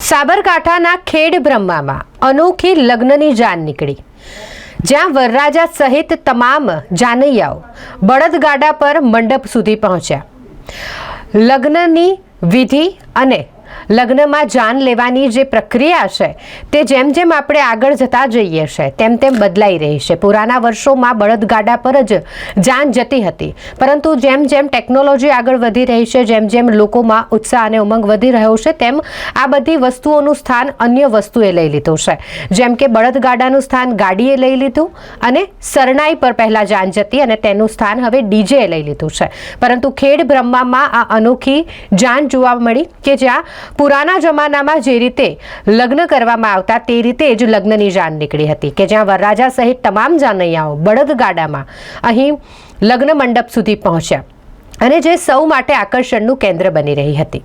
સાબરકાંઠાના ખેડ બ્રહ્મામાં અનોખી લગ્નની જાન નીકળી, જ્યાં વરરાજા સહિત તમામ જાનૈયાઓ બળદગાડા પર મંડપ સુધી પહોંચ્યા. લગ્નની વિધિ અને લગ્નમાં જાન લેવાની જે પ્રક્રિયા છે તે જેમ જેમ આપણે આગળ જતા જઈએ છે તેમ તેમ બદલાઈ રહી છે. પુરાના વર્ષોમાં બળદગાડા પર જ જાન જતી હતી, પરંતુ જેમ જેમ ટેકનોલોજી આગળ વધી રહી છે, જેમ જેમ લોકોમાં ઉત્સાહ અને ઉમંગ વધી રહ્યો છે, તેમ આ બધી વસ્તુઓનું સ્થાન અન્ય વસ્તુએ લઈ લીધું છે. જેમ કે બળદગાડાનું સ્થાન ગાડીએ લઈ લીધું અને શરણાઈ પર પહેલાં જાન જતી અને તેનું સ્થાન હવે ડીજેએ લઈ લીધું છે. પરંતુ ખેડ બ્રહ્મામાં આ અનોખી જાન જોવા મળી કે જ્યાં પુરાના જમાનામાં જે રીતે લગ્ન કરવામાં આવતા તે રીતે જ લગ્નની જાન નીકળી હતી, કે જ્યાં વરરાજા સહિત તમામ જાનૈયાઓ બળદગાડામાં અહીં લગ્ન મંડપ સુધી પહોંચ્યા અને જે સૌ માટે આકર્ષણનું કેન્દ્ર બની રહી હતી.